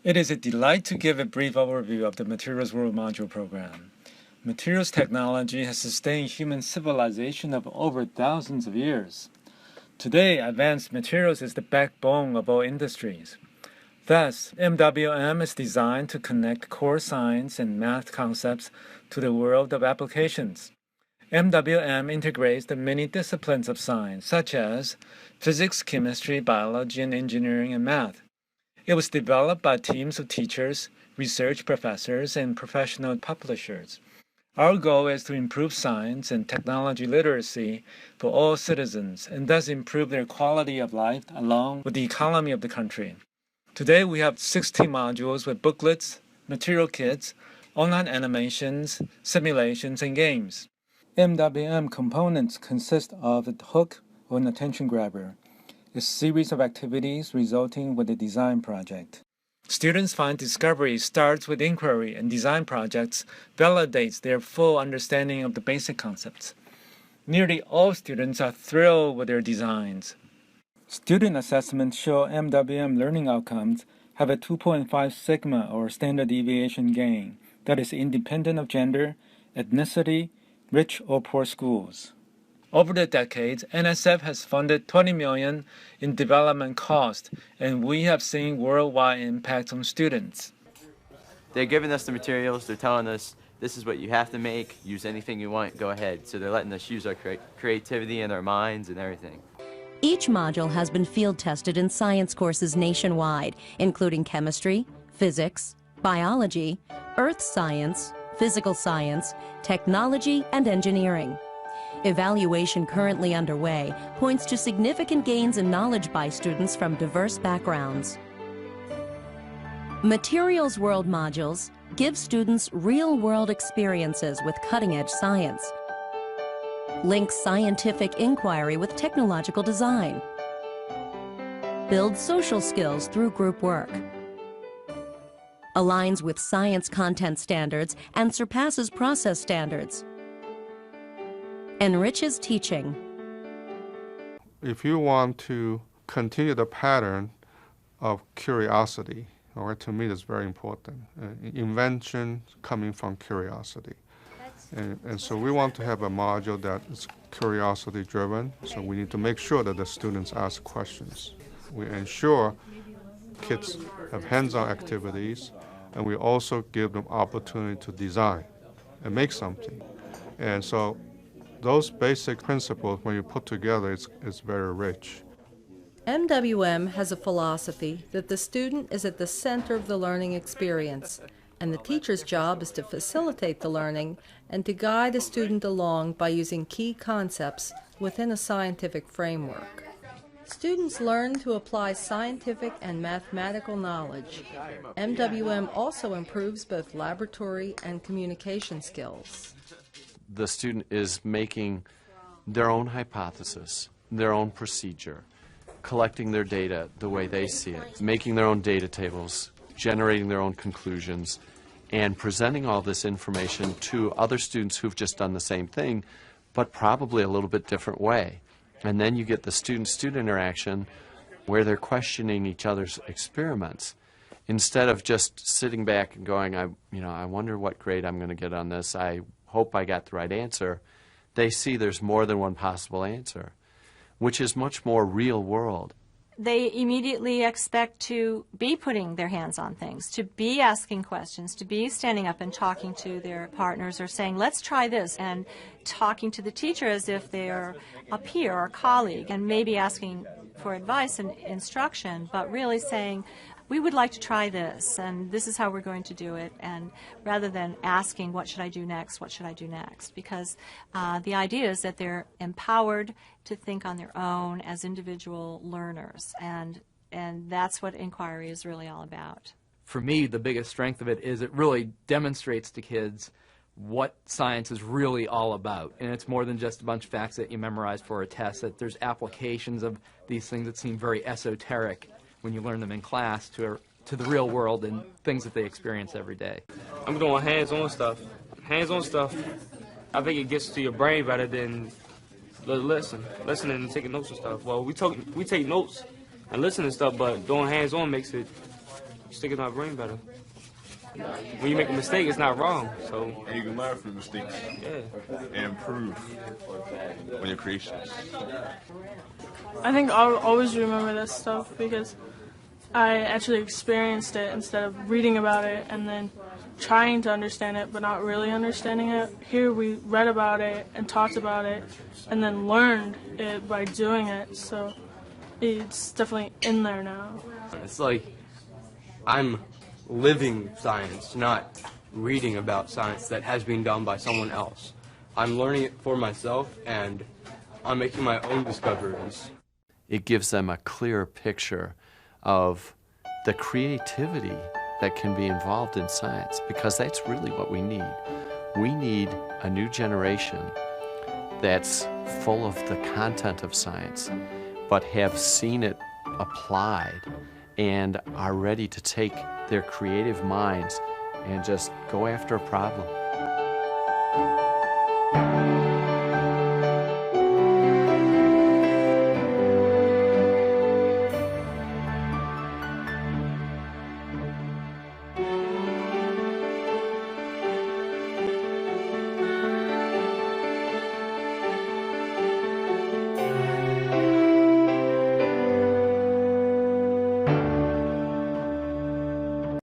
It is a delight to give a brief overview of the Materials World Module program. Materials technology has sustained human civilization of over thousands of years. Today, advanced materials is the backbone of all industries. Thus, MWM is designed to connect core science and math concepts to the world of applications. MWM integrates the many disciplines of science, such as physics, chemistry, biology, and engineering and math. It was developed by teams of teachers, research professors, and professional publishers. Our goal is to improve science and technology literacy for all citizens and thus improve their quality of life along with the economy of the country. Today we have 16 modules with booklets, material kits, online animations, simulations, and games. MWM components consist of a hook or an attention grabber, a series of activities resulting with a design project. Students find discovery starts with inquiry, and design projects validates their full understanding of the basic concepts. Nearly all students are thrilled with their designs. Student assessments show MWM learning outcomes have a 2.5 sigma or standard deviation gain that is independent of gender, ethnicity, rich or poor schools. Over the decades, NSF has funded $20 million in development costs, and we have seen worldwide impacts on students. They're giving us the materials, they're telling us this is what you have to make, use anything you want, go ahead. So they're letting us use our creativity and our minds and everything. Each module has been field tested in science courses nationwide, including chemistry, physics, biology, earth science, physical science, technology, and engineering. Evaluation currently underway points to significant gains in knowledge by students from diverse backgrounds. Materials World modules give students real-world experiences with cutting-edge science, links scientific inquiry with technological design, builds social skills through group work, aligns with science content standards and surpasses process standards, enriches teaching. If you want to continue the pattern of curiosity, all right, to me that's very important. Invention coming from curiosity. And so we want to have a module that is curiosity driven, so we need to make sure that the students ask questions. We ensure kids have hands-on activities, and we also give them opportunity to design and make something. And so those basic principles, when you put together, it's very rich. MWM has a philosophy that the student is at the center of the learning experience, and the teacher's job is to facilitate the learning and to guide a student along by using key concepts within a scientific framework. Students learn to apply scientific and mathematical knowledge. MWM also improves both laboratory and communication skills. The student is making their own hypothesis, their own procedure, collecting their data the way they see it, making their own data tables, generating their own conclusions, and presenting all this information to other students who've just done the same thing, but probably a little bit different way. And then you get the student-student interaction where they're questioning each other's experiments. Instead of just sitting back and going, I wonder what grade I'm going to get on this, I hope I got the right answer, they see there's more than one possible answer, which is much more real world. They immediately expect to be putting their hands on things, to be asking questions, to be standing up and talking to their partners or saying, let's try this, and talking to the teacher as if they're a peer or a colleague, and maybe asking for advice and instruction, but really saying, we would like to try this, and this is how we're going to do it, and rather than asking, what should I do next, what should I do next? Because the idea is that they're empowered to think on their own as individual learners, and that's what inquiry is really all about. For me, the biggest strength of it is it really demonstrates to kids what science is really all about. And it's more than just a bunch of facts that you memorize for a test, that there's applications of these things that seem very esoteric when you learn them in class to the real world and things that they experience every day. I'm doing hands-on stuff. Hands-on stuff, I think it gets to your brain better than listening and taking notes and stuff. Well, we take notes and listen and stuff, but doing hands-on makes it sticking to my brain better. When you make a mistake, it's not wrong. So And you can learn from mistakes yeah. and improve on your creations. I think I'll always remember this stuff because I actually experienced it instead of reading about it and then trying to understand it but not really understanding it. Here we read about it and talked about it and then learned it by doing it, so it's definitely in there now. It's like I'm living science, not reading about science that has been done by someone else. I'm learning it for myself and I'm making my own discoveries. It gives them a clearer picture of the creativity that can be involved in science, because that's really what we need. We need a new generation that's full of the content of science, but have seen it applied and are ready to take their creative minds and just go after a problem.